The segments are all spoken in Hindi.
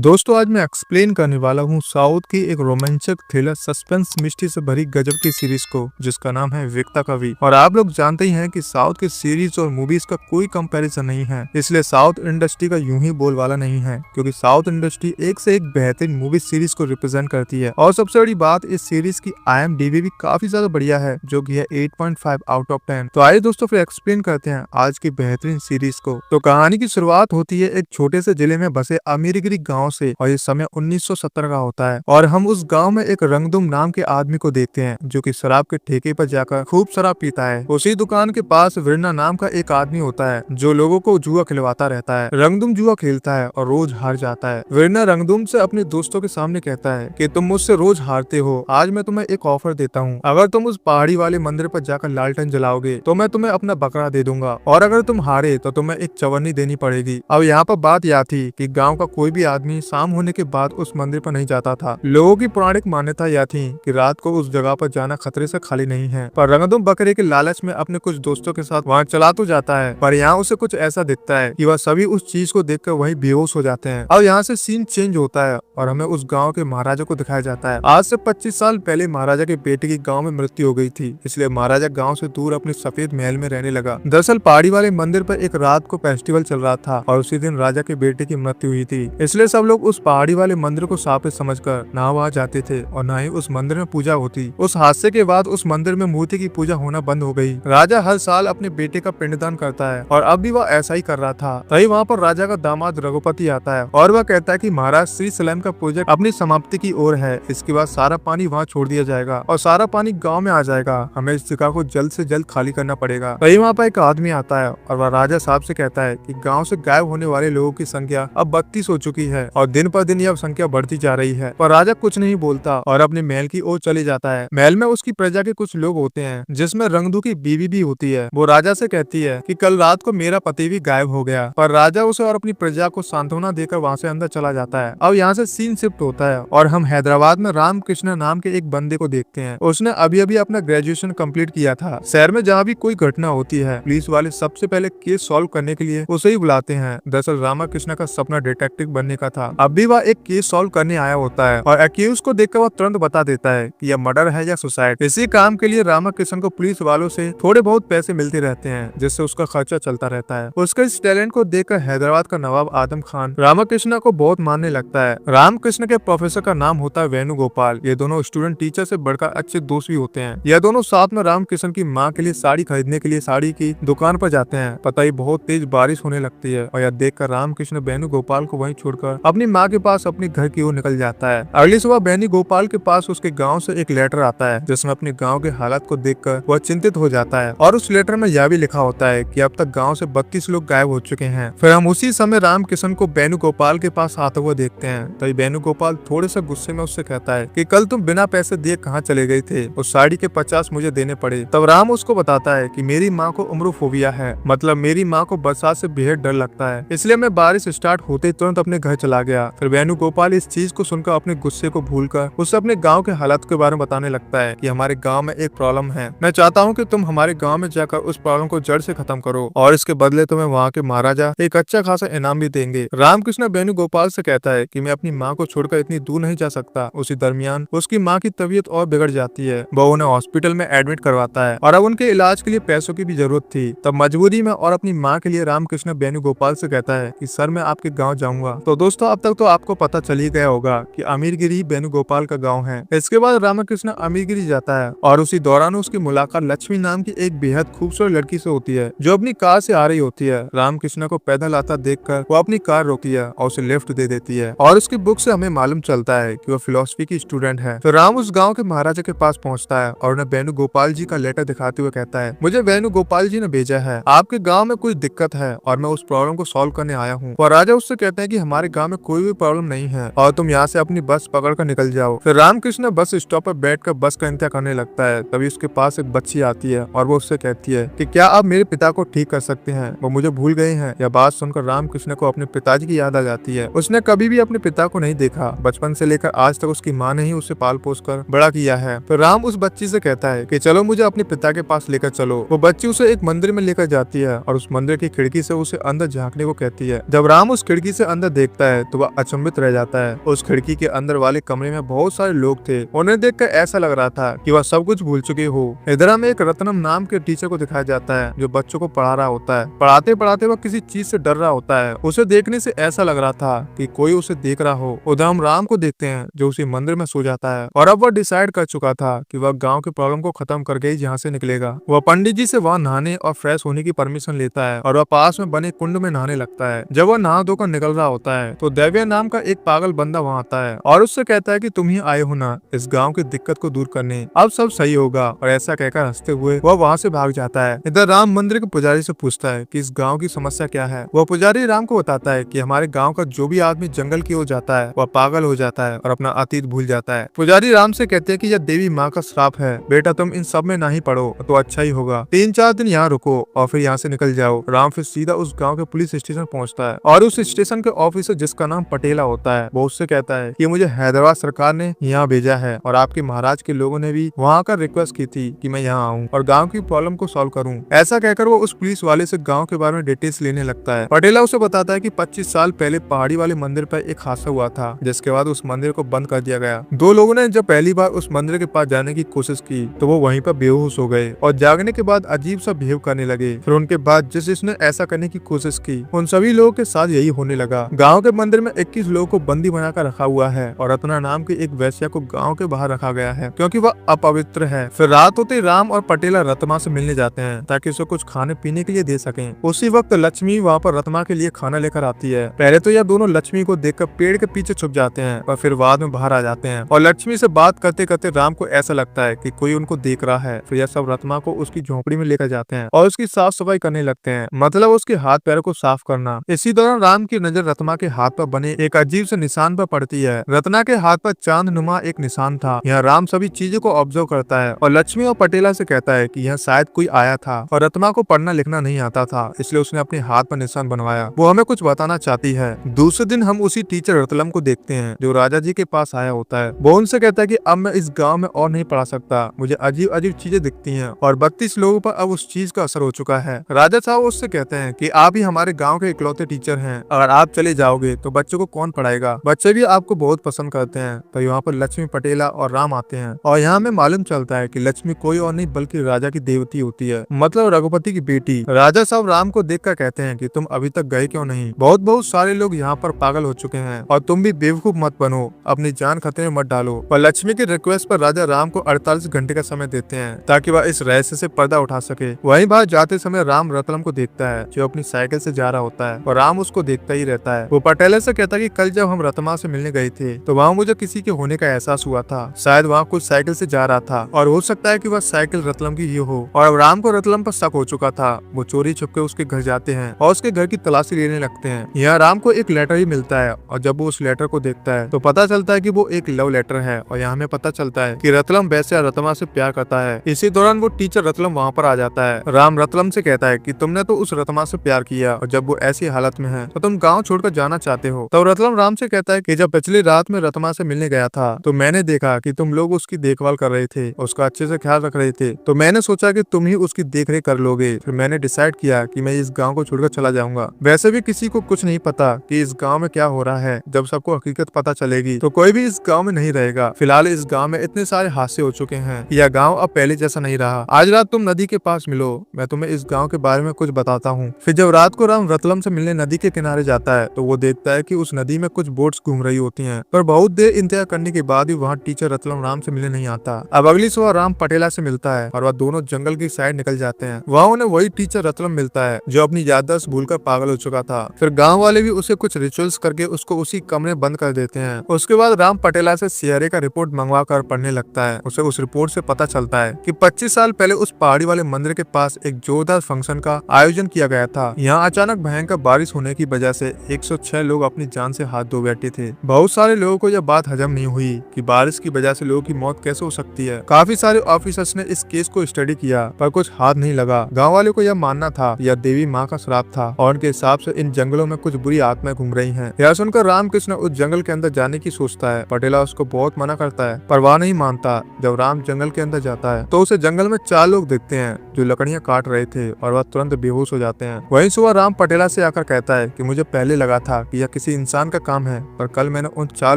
दोस्तों आज मैं एक्सप्लेन करने वाला हूँ साउथ की एक रोमांचक थ्रिलर सस्पेंस मिस्ट्री से भरी गजब की सीरीज को जिसका नाम है विक्ता का वी। और आप लोग जानते ही हैं कि साउथ की सीरीज और मूवीज का कोई कंपैरिजन नहीं है, इसलिए साउथ इंडस्ट्री का यूं ही बोलवाला नहीं है क्योंकि साउथ इंडस्ट्री एक से एक बेहतरीन मूवी सीरीज को रिप्रेजेंट करती है। और सबसे बड़ी बात, इस सीरीज की IMDb भी काफी ज्यादा बढ़िया है जो की है 8.5 आउट ऑफ 10। तो आइए दोस्तों फिर एक्सप्लेन करते हैं आज की बेहतरीन सीरीज को। तो कहानी की शुरुआत होती है एक छोटे से जिले में बसे अमीरगिरी गाँव से, और ये समय 1970 का होता है और हम उस गांव में एक रंगदुम नाम के आदमी को देखते हैं जो कि शराब के ठेके पर जाकर खूब शराब पीता है। उसी दुकान के पास विरना नाम का एक आदमी होता है जो लोगों को जुआ खिलवाता रहता है। रंगदुम जुआ खेलता है और रोज हार जाता है। विरना रंगदुम से अपने दोस्तों के सामने कहता है कि तुम मुझसे रोज हारते हो, आज मैं तुम्हें एक ऑफर देता हूँ। अगर तुम उस पहाड़ी वाले मंदिर पर जाकर लालटेन जलाओगे तो मैं तुम्हें अपना बकरा दे दूंगा, और अगर तुम हारे तो तुम्हें एक चवन्नी देनी पड़ेगी। अब यहाँ पर बात यह थी कि गाँव का कोई भी आदमी शाम होने के बाद उस मंदिर पर नहीं जाता था। लोगों की पौराणिक मान्यता यह थी कि रात को उस जगह पर जाना खतरे से खाली नहीं है। पर रंगदुम बकरे के लालच में अपने कुछ दोस्तों के साथ वहाँ चला तो जाता है, पर यहाँ उसे कुछ ऐसा दिखता है कि वह सभी उस चीज को देखकर वही बेहोश हो जाते हैं। अब यहाँ से सीन चेंज होता है और हमें उस गाँव के महाराजा को दिखाया जाता है। आज से 25 साल पहले महाराजा के बेटे की गाँव में मृत्यु हो गई थी, इसलिए महाराजा गाँव से दूर अपने सफेद महल में रहने लगा। दरअसल पहाड़ी वाले मंदिर पर एक रात को फेस्टिवल चल रहा था और उसी दिन राजा के बेटे की मृत्यु हुई थी, इसलिए सब लोग उस पहाड़ी वाले मंदिर को शाप समझकर ना वहाँ जाते थे और ना ही उस मंदिर में पूजा होती। उस हादसे के बाद उस मंदिर में मूर्ति की पूजा होना बंद हो गई। राजा हर साल अपने बेटे का पिंडदान करता है और अब भी वह ऐसा ही कर रहा था। तभी वहाँ पर राजा का दामाद रघुपति आता है और वह कहता है कि महाराज श्री सलेम का प्रोजेक्ट अपनी समाप्ति की ओर है, इसके बाद सारा पानी वहाँ छोड़ दिया जाएगा और सारा पानी गाँव में आ जाएगा। हमें इस जगह को जल्द से जल्द खाली करना पड़ेगा। तभी वहाँ पर एक आदमी आता है और वह राजा साहब से कहता है कि गाँव से गायब होने वाले लोगों की संख्या अब 32 हो चुकी है और दिन पर दिन यह संख्या बढ़ती जा रही है। पर राजा कुछ नहीं बोलता और अपने महल की ओर चले जाता है। महल में उसकी प्रजा के कुछ लोग होते हैं जिसमें रंगदू की बीवी भी होती है। वो राजा से कहती है कि कल रात को मेरा पति भी गायब हो गया, पर राजा उसे और अपनी प्रजा को सांत्वना देकर वहाँ से अंदर चला जाता है। अब यहाँ से सीन शिफ्ट होता है और हम हैदराबाद में रामकृष्ण नाम के एक बंदे को देखते हैं। उसने अभी अभी अपना ग्रेजुएशन कंप्लीट किया था। शहर में जहाँ भी कोई घटना होती है पुलिस वाले सबसे पहले केस सॉल्व करने के लिए उसे ही बुलाते हैं। दरअसल रामकृष्ण का सपना डिटेक्टिव बनने का था। अब भी वह एक केस सॉल्व करने आया होता है और एक्यूज को देखकर वह तुरंत बता देता है कि यह मर्डर है या सुसाइड। इसी काम के लिए रामकृष्ण को पुलिस वालों से थोड़े बहुत पैसे मिलते रहते हैं जिससे उसका खर्चा चलता रहता है। उसके इस टैलेंट को देखकर हैदराबाद का नवाब आदम खान रामकृष्ण को बहुत मानने लगता है। रामकृष्ण के प्रोफेसर का नाम होता है वेणुगोपाल। ये दोनों स्टूडेंट टीचर से बढ़कर अच्छे दोस्त भी होते हैं। यह दोनों साथ में रामकृष्ण की माँ के लिए साड़ी खरीदने के लिए साड़ी की दुकान पर जाते हैं। पता ही बहुत तेज बारिश होने लगती है और यह देखकर रामकृष्ण वेणुगोपाल को वहीं छोड़कर अपनी माँ के पास अपने घर की ओर निकल जाता है। अगली सुबह वेणुगोपाल के पास उसके गांव से एक लेटर आता है जिसमें अपने गांव के हालात को देखकर वह चिंतित हो जाता है और उस लेटर में यह भी लिखा होता है कि अब तक गांव से 32 लोग गायब हो चुके हैं। फिर हम उसी समय रामकृष्ण को वेणुगोपाल के पास आते हुए देखते हैं। तभी वेणुगोपाल थोड़े से गुस्से में उससे कहता है कि कल तुम बिना पैसे दिए कहाँ चले गए थे, उस साड़ी के 50 मुझे देने पड़े। तब राम उसको बताता है कि मेरी माँ को उम्रोफोबिया है, मतलब मेरी माँ को बरसात से बेहद डर लगता है, इसलिए मैं बारिश स्टार्ट होते तुरंत अपने घर चला गया। फिर वेणुगोपाल इस चीज को सुनकर अपने गुस्से को भूलकर उसे अपने गांव के हालात के बारे में बताने लगता है कि हमारे गांव में एक प्रॉब्लम है, मैं चाहता हूं कि तुम हमारे गांव में जाकर उस प्रॉब्लम को जड़ से खत्म करो और इसके बदले तुम्हें वहां के महाराजा एक अच्छा खासा इनाम भी देंगे। रामकृष्ण वेणुगोपाल से कहता है कि मैं अपनी माँ को छोड़कर इतनी दूर नहीं जा सकता। उसी दरमियान उसकी माँ की तबीयत और बिगड़ जाती है। वह उन्हें हॉस्पिटल में एडमिट करवाता है और अब उनके इलाज के लिए पैसों की भी जरूरत थी। तब मजबूरी में और अपनी माँ के लिए रामकृष्ण वेणुगोपाल से कहता है कि सर मैं आपके गाँव जाऊंगा। तो दोस्तों अब तक तो आपको पता चल ही गया होगा कि अमीरगिरी वेणुगोपाल का गांव है। इसके बाद रामकृष्ण अमीरगिरी जाता है और उसी दौरान उसकी मुलाकात लक्ष्मी नाम की एक बेहद खूबसूरत लड़की से होती है जो अपनी कार से आ रही होती है। रामकृष्ण को पैदल आता देखकर वो अपनी कार रोकती है और उसे लिफ्ट दे देती है और उसकी बुक से हमें मालूम चलता है कि वो फिलोसफी की स्टूडेंट है। तो राम उस गाँव के महाराजा के पास पहुँचता है और उन्हें वेणुगोपाल जी का लेटर दिखाते हुए कहता है, मुझे वेणुगोपाल जी ने भेजा है, आपके गाँव में कुछ दिक्कत है और मैं उस प्रॉब्लम को सॉल्व करने आया हूँ। और राजा उससे कहते हैं कि हमारे गाँव में कोई भी प्रॉब्लम नहीं है और तुम यहाँ से अपनी बस पकड़ कर निकल जाओ। फिर रामकृष्ण बस स्टॉप पर बैठकर बस का इंतजार करने लगता है। तभी उसके पास एक बच्ची आती है और वो उससे कहती है कि क्या आप मेरे पिता को ठीक कर सकते हैं, वो मुझे भूल गए हैं। यह बात सुनकर रामकृष्ण को अपने पिताजी की याद आ जाती है। उसने कभी भी अपने पिता को नहीं देखा, बचपन से लेकर आज तक उसकी माँ ने ही उसे पाल पोस कर बड़ा किया है। फिर राम उस बच्ची से कहता है कि चलो मुझे अपने पिता के पास लेकर चलो। वो बच्ची उसे एक मंदिर में लेकर जाती है और उस मंदिर की खिड़की से उसे अंदर झांकने को कहती है। जब राम उस खिड़की से अंदर देखता है तो तो वह अचंभित रह जाता है। उस खिड़की के अंदर वाले कमरे में बहुत सारे लोग थे। उन्हें देखकर ऐसा लग रहा था कि वह सब कुछ भूल चुके हो। इधर हमें एक रत्नम नाम के टीचर को दिखाया जाता है जो बच्चों को पढ़ा रहा होता है। पढ़ाते पढ़ाते वह किसी चीज से डर रहा होता है। उसे देखने से ऐसा लग रहा था कि कोई उसे देख रहा हो। उधर हम राम को देखते हैं जो उसी मंदिर में सो जाता है और अब वह डिसाइड कर चुका था कि वह गांव के प्रॉब्लम को खत्म करके ही यहाँ से निकलेगा। वह पंडित जी से वहां नहाने और फ्रेश होने की परमिशन लेता है और वह पास में बने कुंड में नहाने लगता है। जब वह नहा धोकर निकल रहा होता है तो दैव्य नाम का एक पागल बंदा वहाँ आता है और उससे कहता है कि तुम ही आए हो ना इस गांव की दिक्कत को दूर करने, अब सब सही होगा। और ऐसा कहकर हंसते हुए वह वहाँ से भाग जाता है। इधर राम मंदिर के पुजारी से पूछता है कि इस गांव की समस्या क्या है। वह पुजारी राम को बताता है कि हमारे गांव का जो भी आदमी जंगल की ओर जाता है वह पागल हो जाता है और अपना अतीत भूल जाता है। पुजारी राम से कहते हैं कि यह देवी माँ का श्राप है, बेटा तुम इन सब में नहीं पड़ो तो अच्छा ही होगा। 3-4 दिन यहाँ रुको और फिर यहाँ से निकल जाओ। राम फिर सीधा उस गाँव के पुलिस स्टेशन पहुँचता है और उस स्टेशन के ऑफिसर जिसका नाम पटेला होता है वो उससे कहता है कि मुझे हैदराबाद सरकार ने यहाँ भेजा है और आपके महाराज के लोगों ने भी वहाँ का रिक्वेस्ट की थी कि मैं यहाँ आऊँ और गाँव की प्रॉब्लम को सॉल्व करूँ। ऐसा कहकर वो उस पुलिस वाले से गाँव के बारे में डिटेल्स लेने लगता है। पटेला उसे बताता है कि 25 साल पहले पहाड़ी वाले मंदिर पर एक हादसा हुआ था जिसके बाद उस मंदिर को बंद कर दिया गया। 2 लोगों ने जब पहली बार उस मंदिर के पास जाने की कोशिश की तो वो वहीं पर बेहोश हो गए और जागने के बाद अजीब सा बिहेव करने लगे। फिर उनके बाद जिसने ऐसा करने की कोशिश की उन सभी लोगों के साथ यही होने लगा। गाँव के मंदिर में 21 लोगों को बंदी बनाकर रखा हुआ है और रत्ना नाम की एक वैश्या को गाँव के बाहर रखा गया है क्योंकि वह अपवित्र है। फिर रात होते राम और पटेला रत्मा से मिलने जाते हैं ताकि उसे कुछ खाने पीने के लिए दे सकें। उसी वक्त लक्ष्मी वहाँ पर रत्मा के लिए खाना लेकर आती है। पहले तो यह दोनों लक्ष्मी को देखकर पेड़ के पीछे छुप जाते हैं और फिर बाद में बाहर आ जाते हैं और लक्ष्मी से बात करते करते राम को ऐसा लगता है कि कोई उनको देख रहा है। फिर यह सब रत्मा को उसकी झोपड़ी में लेकर जाते हैं और उसकी साफ सफाई करने लगते हैं, मतलब उसके हाथ पैरों को साफ करना। इसी दौरान राम की नजर रत्मा के हाथ पर बने एक अजीब से निशान पर पड़ती है। रत्ना के हाथ पर चांद नुमा एक निशान था। यह राम सभी चीजों को ऑब्जर्व करता है और लक्ष्मी और पटेला से कहता है कि यह शायद कोई आया था और रत्ना को पढ़ना लिखना नहीं आता था इसलिए उसने अपने हाथ पर निशान बनवाया। वो हमें कुछ बताना चाहती है। दूसरे दिन हम उसी टीचर रतलम को देखते हैं जो राजा जी के पास आया होता है। वो उनसे कहता है कि अब मैं इस गांव में और नहीं पढ़ा सकता, मुझे अजीब अजीब चीजें दिखती हैं और 32 लोगों पर अब उस चीज का असर हो चुका है। राजा साहब उससे कहते हैं कि आप ही हमारे गाँव के इकलौते टीचर हैं, अगर आप चले जाओगे तो बच्चों को कौन पढ़ाएगा। बच्चे भी आपको बहुत पसंद करते हैं। तो यहाँ पर लक्ष्मी पटेला और राम आते हैं और यहाँ में मालूम चलता है कि लक्ष्मी कोई और नहीं बल्कि राजा की देवती होती है, मतलब रघुपति की बेटी। राजा साहब राम को देखकर कहते हैं कि तुम अभी तक गए क्यों नहीं, बहुत सारे लोग यहाँ पर पागल हो चुके हैं और तुम भी बेवकूफ मत बनो, अपनी जान खतरे में मत डालो। और लक्ष्मी की रिक्वेस्ट पर राजा राम को 48 घंटे का समय देते हैं ताकि वह इस रहस्य से पर्दा उठा सके। वहीं बाहर जाते समय राम रतलम को देखता है जो अपनी साइकिल से जा रहा होता है और राम उसको देखता ही रहता है। वो पटेला से कहता है कि कल जब हम रतमा से मिलने गए थे तो वहाँ मुझे किसी के होने का एहसास हुआ था, शायद वहाँ कुछ साइकिल से जा रहा था और हो सकता है कि वह साइकिल रतलम की ही हो। और राम को रतलम पर शक हो चुका था। वो चोरी छुपके उसके घर जाते हैं और उसके घर की तलाशी लेने लगते हैं। यहाँ राम को एक लेटर ही मिलता है और जब वो उस लेटर को देखता है तो पता चलता है कि वो एक लव लेटर है और यहाँ हमें पता चलता है कि रतलम वैसे रतमा से प्यार करता है। इसी दौरान वो टीचर रतलम वहाँ पर आ जाता है। राम रतलम से कहता है कि तुमने तो उस रतमा से प्यार किया और जब वो ऐसी हालत में है तो तुम गाँव छोड़कर जाना चाहते हो। तब रतलम राम से कहता है कि जब पिछली रात में रतमा से मिलने गया था तो मैंने देखा कि तुम लोग उसकी देखभाल कर रहे थे, उसका अच्छे से ख्याल रख रहे थे, तो मैंने सोचा कि तुम ही उसकी देखरेख कर लोगे। फिर मैंने डिसाइड किया कि मैं इस गांव को छोड़कर चला जाऊंगा। वैसे भी किसी को कुछ नहीं पता कि इस गांव में क्या हो रहा है। जब सबको हकीकत पता चलेगी तो कोई भी इस गांव में नहीं रहेगा। फिलहाल इस गांव में इतने सारे हादसे हो चुके हैं, यह गांव अब पहले जैसा नहीं रहा। आज रात तुम नदी के पास मिलो, मैं तुम्हें इस गाँव के बारे में कुछ बताता हूँ। फिर जब रात को राम रतलम से मिलने नदी के किनारे जाता है तो वो देखता है कि उस नदी में कुछ बोट्स घूम रही होती हैं, पर बहुत देर इंतजार करने के बाद भी वहाँ टीचर रतलम राम से मिलने नहीं आता। अब अगली सुबह राम पटेला से मिलता है और वह दोनों जंगल की साइड निकल जाते हैं। वहाँ उन्हें वही टीचर रतलम मिलता है जो अपनी याददाश्त भूलकर पागल हो चुका था। फिर गाँव वाले भी उसे कुछ रिचुअल्स करके उसको उसी कमरे बंद कर देते हैं। उसके बाद राम पटेला से सीआरए का रिपोर्ट मंगवा कर पढ़ने लगता है। उसे उस रिपोर्ट से पता चलता है कि 25 साल पहले उस पहाड़ी वाले मंदिर के पास एक जोरदार फंक्शन का आयोजन किया गया था। यहाँ अचानक भयंकर बारिश होने की वजह से 106 लोग अपनी जान से हाथ धो बैठे थे। बहुत सारे लोगों को यह बात हजम नहीं हुई कि बारिश की वजह से लोगों की मौत कैसे हो सकती है। काफी सारे ऑफिसर्स ने इस केस को स्टडी किया पर कुछ हाथ नहीं लगा। गांव वालों को यह मानना था यह देवी माँ का श्राप था और उनके हिसाब से इन जंगलों में कुछ बुरी आत्माएं घूम रही हैं। यह सुनकर रामकृष्ण उस जंगल के अंदर जाने की सोचता है। पटेला उसको बहुत मना करता है पर वह नहीं मानता। जब राम जंगल के अंदर जाता है तो उसे जंगल में 4 लोग दिखते हैं जो लकड़ियां काट रहे थे और वह तुरंत बेहोश हो जाते हैं। वहीं सुबह राम पटेला से आकर कहता है कि मुझे पहले लगा था कि यह किसी इंसान का काम है, पर कल मैंने उन 4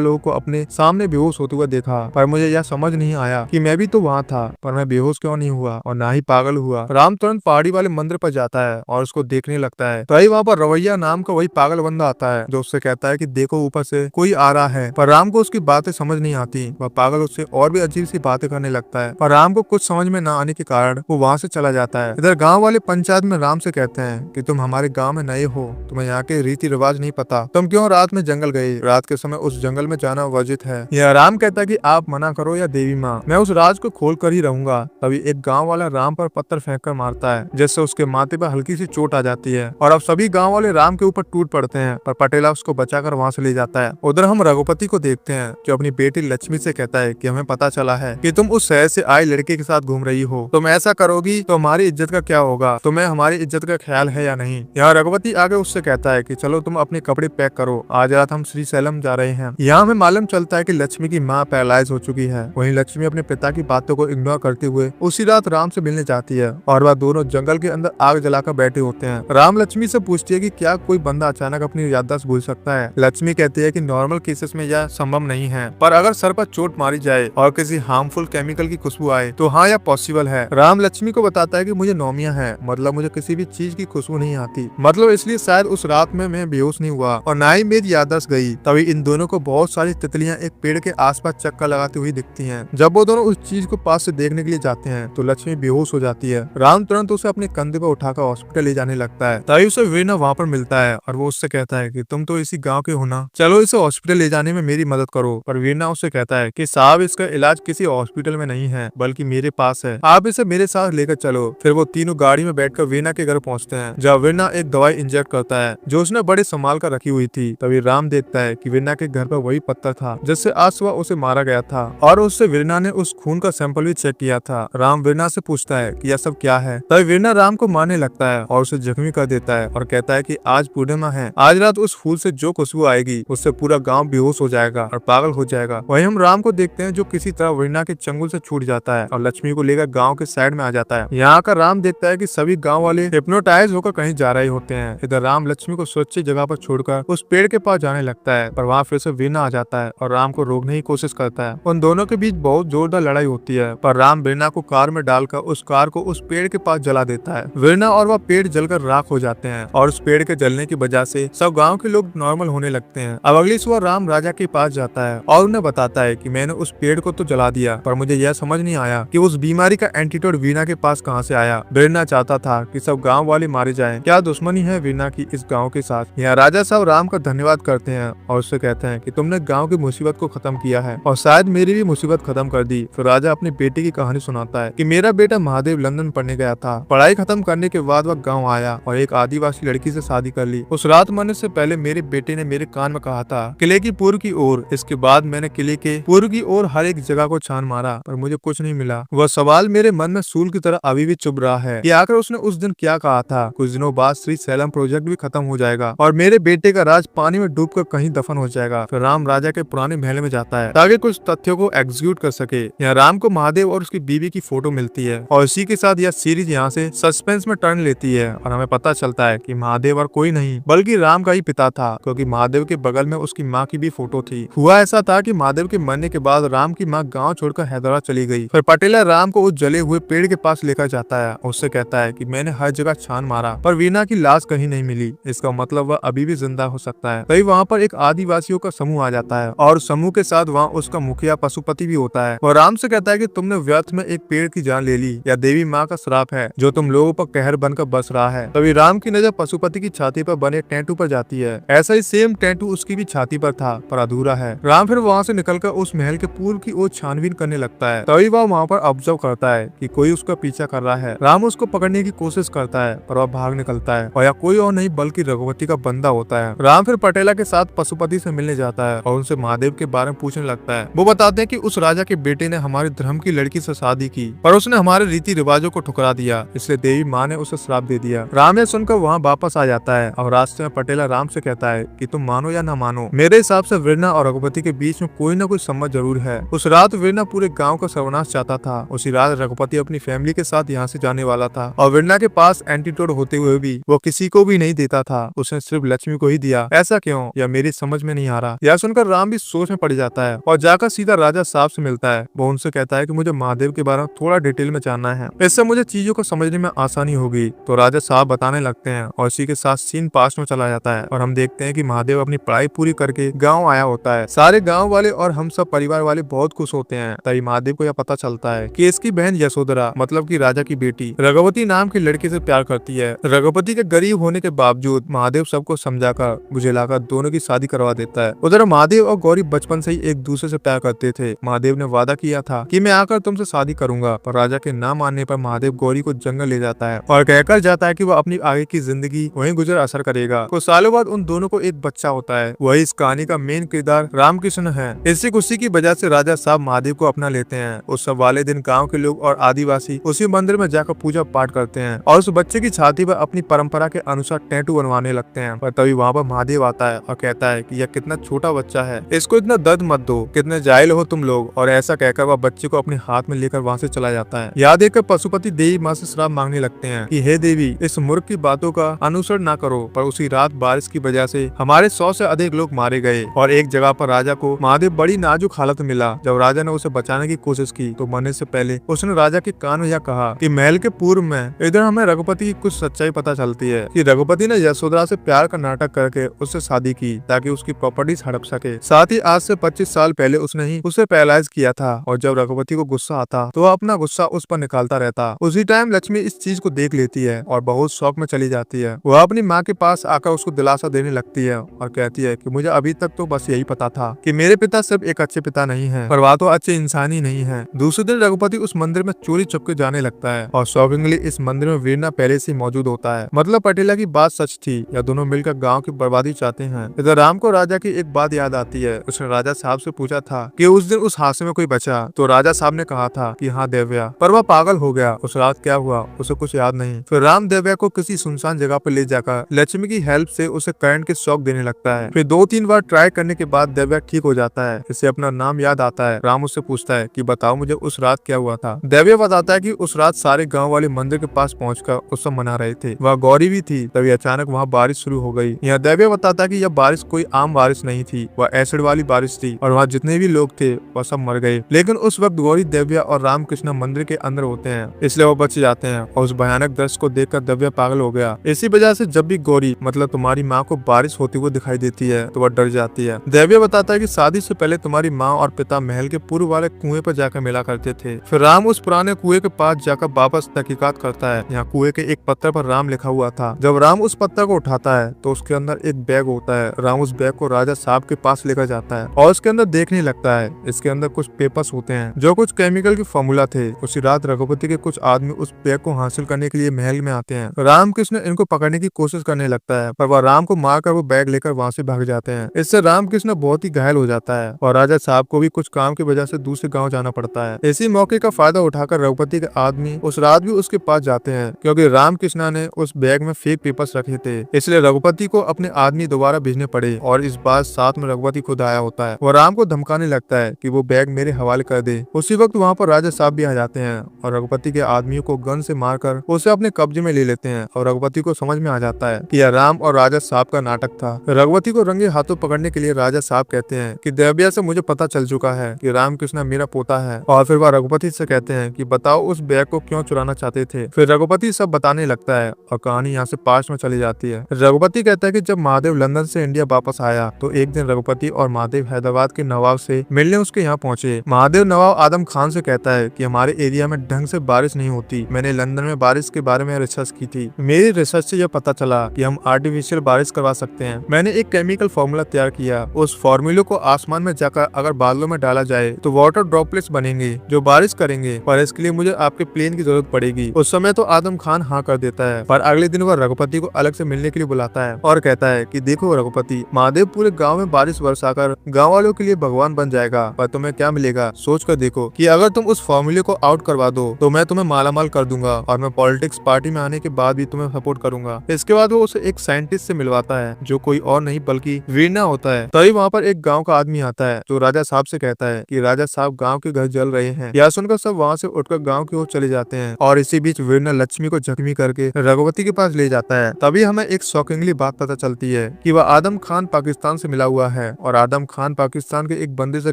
लोगों को अपने सामने बेहोश होते हुए देखा, पर मुझे यह समझ नहीं आया कि मैं भी तो वहाँ था, पर मैं बेहोश क्यों नहीं हुआ और ना ही पागल हुआ। राम तुरंत पहाड़ी वाले मंदिर पर जाता है और उसको देखने लगता है। तभी वहाँ पर रवैया नाम का वही पागल बंदा आता है जो उससे कहता है कि देखो ऊपर से कोई आ रहा है, पर राम को उसकी बातें समझ नहीं आती। वह पागल उससे और भी अजीब सी बातें करने लगता है, पर राम को कुछ समझ में न आने के कारण वो वहाँ से चला जाता है। इधर गाँव वाले पंचायत में राम से कहते हैं कि तुम हमारे गाँव में नए हो, तुम्हें यहाँ के रीति रिवाज नहीं पता, तुम क्यों रात में जंगल गए? रात के समय उस जंगल में जाना वर्जित है। यह राम कहता है कि आप मना करो या देवी माँ, मैं उस राज को खोल कर ही रहूंगा। तभी एक गांव वाला राम पर पत्थर फेंक कर मारता है, जिससे उसके माथे पर हल्की सी चोट आ जाती है और अब सभी गांव वाले राम के ऊपर टूट पड़ते हैं, पर पटेला उसको बचाकर वहां से ले जाता है। उधर हम रघुपति को देखते हैं जो अपनी बेटी लक्ष्मी से कहता है कि हमें पता चला है कि तुम उस शहर से आए लड़के के साथ घूम रही हो, तुम ऐसा करोगी तो हमारी इज्जत का क्या होगा? तुम्हें हमारी इज्जत का ख्याल है या नहीं? यहाँ रघुपति आगे उससे कहता है कि चलो तुम अपने कपड़े पैक करो, आज रात हम श्रीशैलम जा रहे हैं। यहाँ हमें मालूम चलता है कि लक्ष्मी की माँ पैरालाइज हो चुकी है। वहीं लक्ष्मी अपने पिता की बातों को इग्नोर करते हुए उसी रात राम से मिलने जाती है और वह दोनों जंगल के अंदर आग जलाकर बैठे होते हैं। राम लक्ष्मी से पूछती है कि क्या कोई बंदा अचानक अपनी याददाश्त भूल सकता है? लक्ष्मी कहती है कि नॉर्मल केसेस में यह संभव नहीं है, पर अगर सर पर चोट मारी जाए और किसी हार्मफुल केमिकल की खुशबू आए तो हाँ, यह पॉसिबल है। राम लक्ष्मी को बताता है कि मुझे नोमिया है, मतलब मुझे किसी भी चीज की खुशबू नहीं आती, मतलब इसलिए शायद उस रात में मैं बेहोश नहीं हुआ और ना ही मेरी याददाश्त गई। तभी इन दोनों को बहुत सारी तितलियां एक पेड़ के आसपास चक्कर लगाती हुई दिखती हैं। जब वो दोनों उस चीज को पास से देखने के लिए जाते हैं तो लक्ष्मी बेहोश हो जाती है। राम तुरंत उसे अपने कंधे पर उठाकर हॉस्पिटल ले जाने लगता है। तभी उसे वीरना वहाँ पर मिलता है और वो उससे कहता है कि तुम तो इसी गाँव के हो ना, चलो इसे हॉस्पिटल ले जाने में मेरी मदद करो। पर वीरना उससे कहता है कि साहब इसका इलाज किसी हॉस्पिटल में नहीं है बल्कि मेरे पास है, आप इसे मेरे साथ लेकर चलो। फिर वो तीनों गाड़ी में बैठकर वीरना के घर पहुंचते हैं जहाँ वीरना एक दवाई इंजेक्ट करता है जो उसने बड़े संभाल कर रखी हुई थी। तभी राम देखता है कि वीरना के घर पर वही पत्थर था जिससे आज सुबह उसे मारा गया था और उससे वीरना ने उस खून का सैंपल भी चेक किया था। राम वीरना से पूछता है कि यह सब क्या है। तभी वीरना राम को मारने लगता है और उसे जख्मी कर देता है और कहता है कि आज पूर्णिमा है, आज रात उस फूल से जो खुशबू आएगी उससे पूरा गांव बेहोश हो जाएगा और पागल हो जाएगा। वहीं हम राम को देखते हैं जो किसी तरह वीरना के चंगुल से छूट जाता है और लक्ष्मी को लेकर गाँव के साइड में आ जाता है। यहाँ का राम देखता है कि सभी गाँव वाले हिप्नोटाइज होकर कहीं जा रहे होते हैं। इधर राम लक्ष्मी को सुरक्षित जगह पर छोड़कर उस पेड़ के पास जाने लगता है, पर वहाँ फिर से वीरना आ जाता है और राम को रोकने की कोशिश करता है। उन दोनों के बीच बहुत जोरदार लड़ाई होती है, पर राम वीरना को कार में डालकर उस कार को उस पेड़ के पास जला देता है। वीरना और वह पेड़ जलकर राख हो जाते हैं और उस पेड़ के जलने की वजह से सब गाँव के लोग नॉर्मल होने लगते हैं। अब अगली सुबह राम राजा के पास जाता है और उन्हें बताता है कि मैंने उस पेड़ को तो जला दिया, पर मुझे यह समझ नहीं आया कि उस बीमारी का एंटीडोट वीरना के पास कहाँ से आया। वीरना चाहता था कि सब गाँव वाले मारे जाएं। क्या दुश्मनी है वीरना की इस गाँव के साथ? यहाँ राजा साहब राम का धन्यवाद करते हैं और उससे कहते हैं कि तुमने गाँव की मुसीबत को खत्म किया है और शायद मेरी भी मुसीबत खत्म कर दी। फिर राजा अपनी बेटी की कहानी सुनाता है कि मेरा बेटा महादेव लंदन पढ़ने गया था, पढ़ाई खत्म करने के बाद वह गाँव आया और एक आदिवासी लड़की से शादी कर ली। उस रात मरने से पहले मेरे बेटे ने मेरे कान में कहा था किले की पूर्व की ओर। इसके बाद मैंने किले के पूर्व की ओर हर एक जगह को छान मारा पर मुझे कुछ नहीं मिला। वह सवाल मेरे मन में सूल की तरह अभी भी चुभ रहा है कि आखिर उसने उस दिन क्या कहा था। कुछ दिनों बाद श्रीशैलम प्रोजेक्ट भी खत्म हो जाएगा और मेरे बेटे का राज पानी में डूबकर कहीं दफन हो जाएगा। फिर राम राजा के पुराने महल में जाता है ताकि कुछ तथ्यों को एग्जीक्यूट कर सके। यहाँ राम को महादेव और उसकी बीवी की फोटो मिलती है और इसी के साथ यह सीरीज यहाँ से सस्पेंस में टर्न लेती है और हमें पता चलता है कि महादेव और कोई नहीं बल्कि राम का ही पिता था, क्योंकि महादेव के बगल में उसकी माँ की भी फोटो थी। हुआ ऐसा था कि महादेव के मरने के बाद राम की माँ गाँव छोड़कर हैदराबाद चली गई। फिर पटेला राम को उस जले हुए पेड़ के पास लेकर जाता है। उससे कहता है कि मैंने हर जगह छान मारा पर वीणा की लाश कहीं नहीं मिली, इसका मतलब वह अभी भी जिंदा हो सकता है। तभी वहाँ पर एक आदिवासियों का समूह आ जाता है और समूह के साथ वहाँ उसका मुखिया पशुपति भी होता है। वह राम से कहता है कि तुमने व्यर्थ में एक पेड़ की जान ले ली, या देवी माँ का श्राप है जो तुम लोगों पर कहर बनकर बस रहा है। तभी राम की नजर पशुपति की छाती पर बने टैटू पर जाती है। ऐसा ही सेम टैटू उसकी भी छाती पर था पर अधूरा है। राम फिर वहाँ से निकलकर उस महल के पूर्व की ओर छानबीन करने लगता है। तभी वह वहाँ पर ऑब्जर्व करता है कि कोई उसका पीछा कर रहा है। राम उसको पकड़ने की कोशिश करता है पर वह भाग निकलता है और यह कोई और नहीं बल्कि रघुपति का बंदा होता है। राम फिर पटेला के साथ पशुपति से मिलने जाता है और उनसे महादेव के बारे में पूछने लगता है। वो बताते हैं कि उस राजा के बेटे ने हमारे धर्म की लड़की से शादी की पर उसने हमारे रीति रिवाजों को ठुकरा दिया, इसलिए देवी माँ ने उसे श्राप दे दिया। राम यह सुनकर वहाँ वापस आ जाता है और रास्ते में पटेला राम से कहता है कि तुम मानो या ना मानो, मेरे हिसाब से वीरना और रघुपति के बीच में कोई ना कोई संबंध जरूर है। उस रात वीरना पूरे गांव का सर्वनाश चाहता था। उसी रात रघुपति अपनी फैमिली के साथ यहाँ से जाने वाला था और वीरना के पास एंटीडोट होते हुए भी वो किसी को भी नहीं देता था, उसने सिर्फ लक्ष्मी को ही दिया। ऐसा क्यों, या मेरी समझ में नहीं आ रहा। यह सुनकर राम भी सोच में पड़ जाता है और जाकर सीधा राजा साहब से मिलता है। वो उनसे कहता है कि मुझे महादेव के बारे में थोड़ा डिटेल में जानना है, इससे मुझे चीजों को समझने में आसानी होगी। तो राजा साहब बताने लगते हैं और इसी के साथ सीन पास्ट में चला जाता है और हम देखते हैं कि महादेव अपनी पढ़ाई पूरी करके गाँव आया होता है। सारे गाँव वाले और हम सब परिवार वाले बहुत खुश होते हैं। तभी महादेव को यह पता चलता है कि इसकी बहन यशोधरा, मतलब कि राजा की बेटी रघुवती नाम के लड़के से प्यार करती है। रघुपति के गरीब होने के बावजूद महादेव सबको समझाकर बुझेलाकर दोनों की शादी करवा देता है। उधर महादेव और गौरी बचपन से ही एक दूसरे से प्यार करते थे। महादेव ने वादा किया था कि मैं आकर तुमसे शादी करूंगा, पर राजा के ना मानने पर महादेव गौरी को जंगल ले जाता है और कहकर जाता है कि वो अपनी आगे की जिंदगी वहीं गुजर असर करेगा। कुछ सालों बाद उन दोनों को एक बच्चा होता है। वही इस कहानी का मेन किरदार रामकृष्ण है। इसी खुशी की वजह से राजा साहब महादेव को अपना लेते हैं। उस सब वाले दिन गाँव के लोग और आदिवासी उसी मंदिर में जाकर पूजा पाठ करते हैं और उस बच्चे की छाती पर अपनी परंपरा के अनुसार टैटू बनवाने लगते हैं। पर तभी वहाँ पर महादेव आता है और कहता है कि यह कितना छोटा बच्चा है, इसको इतना दर्द मत दो, कितने जाहिल हो तुम लोग। और ऐसा कहकर वह बच्चे को अपने हाथ में लेकर वहाँ से चला जाता है। यह देखकर पशुपति देवी माँ से श्राप मांगने लगते हैं कि हे देवी, इस मूर्ख की बातों का अनुसरण ना करो। पर उसी रात बारिश की वजह से हमारे 100 से अधिक लोग मारे गए और एक जगह पर राजा को महादेव बड़ी नाजुक हालत में मिला। जब राजा ने उसे बचाने की कोशिश की तो मरने से पहले उसने राजा के कान में यह कहा कि महल के पूर्व में इधर हमें रघुपति की कुछ सच्चाई पता चलती है कि रघुपति ने यशोधरा से प्यार का नाटक करके उससे शादी की ताकि उसकी प्रॉपर्टीज हड़प सके। साथ ही आज से 25 साल पहले उसने ही उसे पैरालाइज किया था और जब रघुपति को गुस्सा आता तो वह अपना गुस्सा उस पर निकालता रहता। उसी टाइम लक्ष्मी इस चीज को देख लेती है और बहुत शौक में चली जाती है। वह अपनी माँ के पास आकर उसको दिलासा देने लगती है और कहती है कि मुझे अभी तक तो बस यही पता था कि मेरे पिता सिर्फ एक अच्छे पिता नहीं है, पर वह तो अच्छे इंसान ही नहीं है। दूसरे दिन रघुपति उस मंदिर में चोरी चुपके जाने लगता है और शॉकिंगली इस मंदिर में वीरना पहले से मौजूद होता है। मतलब पटेला की बात सच थी या दोनों मिलकर गांव की बर्बादी चाहते हैं। इधर राम को राजा की एक बात याद आती है। उसने राजा साहब से पूछा था कि उस दिन उस हादसे में कोई बचा, तो राजा साहब ने कहा था कि हाँ देव्या, पर वह पागल हो गया। उस रात क्या हुआ उसे कुछ याद नहीं। फिर राम देव्या को किसी सुनसान जगह पर ले जाकर लक्ष्मी की हेल्प से उसे करंट के शॉक देने लगता है। फिर 2-3 बार ट्राई करने के बाद देव्या ठीक हो जाता है। इसे अपना नाम याद आता है। राम उससे पूछता है कि बताओ मुझे उस रात क्या हुआ था। देव्या बताता है कि उस रात सारे गाँव वाले मंदिर के पास पहुंचकर उत्सव मना रहे थे। वह गौरी भी थी। तभी अचानक वहाँ बारिश शुरू हो गई। यह देव्या बताता है कि यह बारिश कोई आम बारिश नहीं थी, वह एसिड वाली बारिश थी और वहाँ जितने भी लोग थे वह सब मर गए। लेकिन उस वक्त गौरी, देव्या और रामकृष्ण मंदिर के अंदर होते हैं, इसलिए वो बच जाते हैं। और उस भयानक दृश्य को देखकर देव्या पागल हो गया। इसी वजह से जब भी गौरी, मतलब तुम्हारी माँ को बारिश होती हुई दिखाई देती है तो वह डर जाती है। देव्या बताता है कि शादी से पहले तुम्हारी माँ और पिता महल के पूर्व वाले कुएं पर जाकर मिला करते थे। फिर राम उस पुराने कुएं के पास जाकर वापस तहकीकात करता है। यहाँ कुएं के एक पत्थर पर राम लिखा हुआ था। जब राम उस पत्थर को उठाता है तो उसके अंदर एक बैग होता है। राम उस बैग को राजा साहब के पास लेकर जाता है और उसके अंदर देखने लगता है। इसके अंदर कुछ पेपर्स होते हैं जो कुछ केमिकल की फॉर्मूला थे। उसी रात रघुपति के कुछ आदमी उस बैग को हासिल करने के लिए महल में आते हैं। रामकृष्ण इनको पकड़ने की कोशिश करने लगता है, पर वह राम को मारकर वो बैग लेकर वहाँ से भाग जाते हैं। इससे रामकृष्ण बहुत ही घायल हो जाता है और राजा साहब को भी कुछ काम की वजह से दूसरे गाँव जाना पड़ता है। इसी मौके का फायदा उठाकर रघुपति के आदमी उस रात भी उसके पास जाते हैं, क्योंकि रामकृष्ण ने उस बैग में फेक पेपर्स रखे थे। इसलिए रघुपति को अपने आदमी दोबारा भेजने पड़े और इस बार साथ में रघुपति खुद आया होता है। वो राम को धमकाने लगता है कि वो बैग मेरे हवाले कर दे। उसी वक्त वहाँ पर राजा साहब भी आ जाते हैं और रघुपति के आदमियों को गन से मारकर उसे अपने कब्जे में ले लेते हैं। और रघुपति को समझ में आ जाता है कि यह राम और राजा साहब का नाटक था। रघुपति को रंगे हाथों पकड़ने के लिए राजा साहब कहते हैं कि देव्या से मुझे पता चल चुका है कि रामकृष्ण मेरा पोता है। और फिर वह रघुपति से कहते हैं कि बताओ उस बैग को क्यों चुराना चाहते थे। फिर रघुपति सब बताने लगता है और कहानी यहाँ से पास्ट में चली जाती है। रघुपति कहता है कि जब महादेव लंदन से इंडिया वापस आया तो एक दिन रघुपति और महादेव हैदराबाद के नवाब से मिलने उसके यहाँ पहुंचे। महादेव नवाब आदम खान से कहता है कि हमारे एरिया में ढंग से बारिश नहीं होती। मैंने लंदन में बारिश के बारे में रिसर्च की थी। मेरी रिसर्च से यह पता चला कि हम आर्टिफिशियल बारिश करवा सकते हैं। मैंने एक केमिकल फॉर्मूला तैयार किया। उस फॉर्मूले को आसमान में जाकर अगर बादलों में डाला जाए तो वाटर ड्रॉपलेट्स बनेंगे जो बारिश करेंगे, पर इसके लिए मुझे आपके प्लेन की जरूरत पड़ेगी। उस समय तो आदम खान हाँ कर देता है, पर अगले दिन वह रघुपति को अलग से मिलने के लिए बुलाता है और कहता है कि देखो रघुपति, महादेव पूरे गांव में बारिश बरसाकर गांव वालों के लिए भगवान बन जाएगा, पर तुम्हें क्या मिलेगा सोच कर देखो कि अगर तुम उस फॉर्मूले को आउट करवा दो तो मैं तुम्हें मालामाल कर दूंगा और मैं पॉलिटिक्स पार्टी में आने के बाद भी तुम्हें सपोर्ट करूंगा। इसके बाद वो उसे एक साइंटिस्ट से मिलवाता है जो कोई और नहीं बल्कि वीरना होता है। तभी वहाँ पर एक गाँव का आदमी आता है जो राजा साहब से कहता है कि राजा साहब गाँव के घर जल रहे हैं। यह सुनकर सब वहाँ से उठकर गाँव की ओर चले जाते हैं और इसी बीच वीरना लक्ष्मी को जख्मी करके रघुपति के पास ले जाता है। तभी हमें एक शॉकिंगली बात पता चलती है है कि वह आदम खान पाकिस्तान से मिला हुआ है और आदम खान पाकिस्तान के एक बंदे से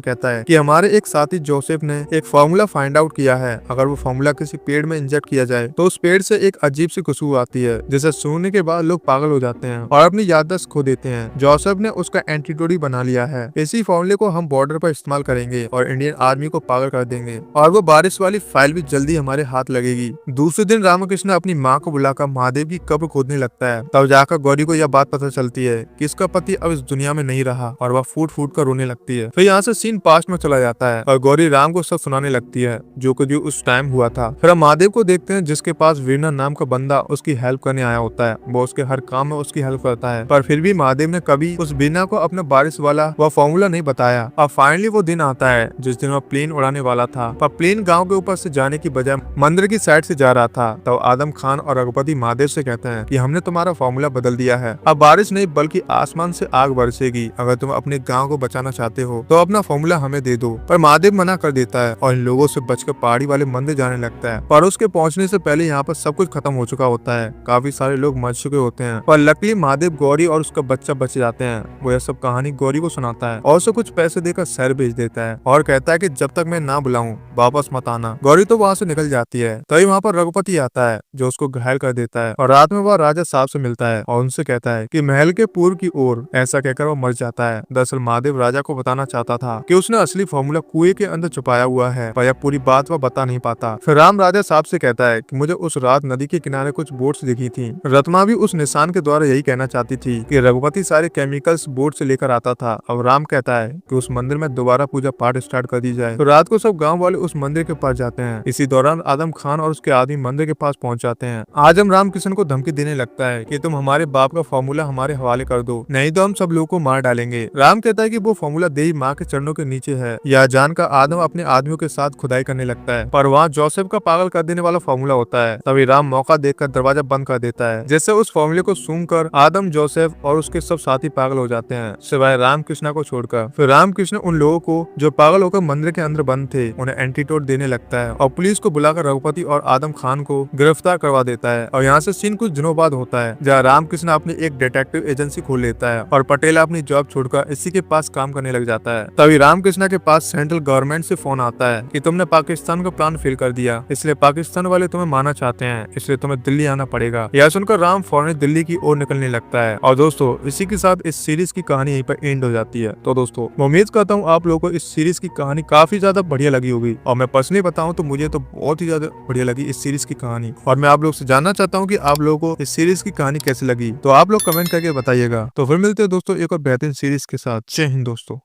कहता है कि हमारे एक साथी जोसेफ ने एक फॉर्मूला फाइंड आउट किया है, अगर वो फॉर्मूला किसी पेड़ में इंजेक्ट किया जाए तो उस पेड़ से एक अजीब सी खुशबू आती है जिसे सूंघने के बाद लोग पागल हो जाते हैं और अपनी याददाश्त खो देते हैं। जोसेफ ने उसका एंटीडोट बना लिया है। इसी फॉर्मूले को हम बॉर्डर पर इस्तेमाल करेंगे और इंडियन आर्मी को पागल कर देंगे और वो बारिश वाली फाइल भी जल्दी हमारे हाथ लगेगी। दूसरे दिन रामकृष्ण अपनी माँ को बुलाकर महादेव की कब्र खोदने लगता है। तब जाकर गौरी को यह बात पता चलती है कि इसका पति अब इस दुनिया में नहीं रहा और वह फूट फूट कर रोने लगती है। फिर यहाँ से सीन पास्ट में चला जाता है और गौरी राम को सब सुनाने लगती है जो कुछ उस टाइम हुआ था। फिर हम महादेव को देखते हैं जिसके पास वीरना नाम का बंदा उसकी हेल्प करने आया होता है। वो उसके हर काम में उसकी हेल्प करता है, पर फिर भी महादेव ने कभी उस वीरना को अपना बारिश वाला वह फॉर्मूला नहीं बताया। और फाइनली वो दिन आता है जिस दिन वह प्लेन उड़ाने वाला था, पर प्लेन गाँव के ऊपर से जाने की बजाय मंदिर की साइड से जा रहा था। तो आदम खान और रघुपति महादेव से कहते हैं कि हमने तुम्हारा फॉर्मूला बदल दिया है, अब बारिश नहीं बल्कि आसमान से आग बरसेगी। अगर तुम अपने गांव को बचाना चाहते हो तो अपना फॉर्मूला हमें दे दो। पर महादेव मना कर देता है और इन लोगों से बचकर पहाड़ी वाले मंदिर जाने लगता है। पर उसके पहुंचने से पहले यहाँ पर सब कुछ खत्म हो चुका होता है, काफी सारे लोग मर चुके होते हैं। पर लकीली महादेव गौरी और उसका बच्चा बच जाते हैं। वो यह सब कहानी गौरी को सुनाता है और उसे कुछ पैसे देकर शहर भेज देता है और कहता है कि जब तक मैं ना बुलाऊं वापस मत आना। गौरी तो वहाँ से निकल जाती है। तभी वहाँ पर रघुपति आता है जो उसको घायल कर देता है और रात में वह राजा साहब से मिलता है और उनसे कहता है कि महल के पूर्व की ओर। ऐसा कहकर वो मर जाता है। दरअसल महादेव राजा को बताना चाहता था कि उसने असली फॉर्मूला कुएं के अंदर छुपाया हुआ है, पर यह पूरी बात वह बता नहीं पाता। फिर राम राजा साहब से कहता है कि मुझे उस रात नदी के किनारे कुछ बोट्स दिखी थी। रत्मा भी उस निशान के द्वारा यही कहना चाहती थी कि रघुपति सारे केमिकल्स बोट से लेकर आता था। अब राम कहता है कि उस मंदिर में दोबारा पूजा पाठ स्टार्ट कर दी जाए। तो रात को सब गाँव वाले उस मंदिर के पास जाते हैं। इसी दौरान आदम खान और उसके आदमी मंदिर के पास पहुंच जाते हैं। आजम रामकृष्ण को धमकी देने लगता है कि तुम हमारे बाप का फॉर्मूला हमारे हवाले कर दो, नहीं तो हम सब लोगों को मार डालेंगे। राम कहता है कि वो फॉर्मूला देवी माँ के चरणों के नीचे है। यह जानकर आदम अपने आदमियों के साथ खुदाई करने लगता है, पर वहाँ जोसेफ का पागल कर देने वाला फॉर्मूला होता है। तभी राम मौका देखकर दरवाजा बंद कर देता है, जिससे उस फॉर्मूले को सूंघकर आदम, जोसेफ और उसके सब साथी पागल हो जाते हैं सिवाय रामकृष्ण को छोड़कर। फिर रामकृष्ण उन लोगों को जो पागल होकर मंदिर के अंदर बंद थे उन्हें एंटीडोट देने लगता है और पुलिस को बुलाकर रघुपति और आदम खान को गिरफ्तार करवा देता है। और यहाँ से सीन कुछ दिनों बाद होता है जहाँ रामकृष्ण अपनी एक डिटेक्टिव एजेंसी खोल लेता है और पटेल अपनी जॉब छोड़कर इसी के पास काम करने लग जाता है। तभी रामकृष्ण के पास सेंट्रल गवर्नमेंट से फोन आता है कि तुमने पाकिस्तान का प्लान फेल कर दिया, इसलिए पाकिस्तान वाले तुम्हें मारना चाहते हैं, इसलिए तुम्हें दिल्ली आना पड़ेगा। यह सुनकर राम फौरन दिल्ली की ओर निकलने लगता है। और दोस्तों इसी के साथ इस सीरीज की कहानी यहीं पर एंड हो जाती है। तो दोस्तों मैं उम्मीद करता हूँ आप लोगों को इस सीरीज की कहानी काफी ज्यादा बढ़िया लगी होगी और मैं पर्सनली बताऊं तो मुझे तो बहुत ही ज्यादा बढ़िया लगी इस सीरीज की कहानी। और मैं आप लोग से जानना चाहता हूँ कि आप लोगों को इस सीरीज की कहानी कैसी लगी, तो आप लोग कमेंट करके बताइएगा। तो फिर मिलते हैं दोस्तों एक और बेहतरीन सीरीज के साथ। जय हिंद दोस्तों।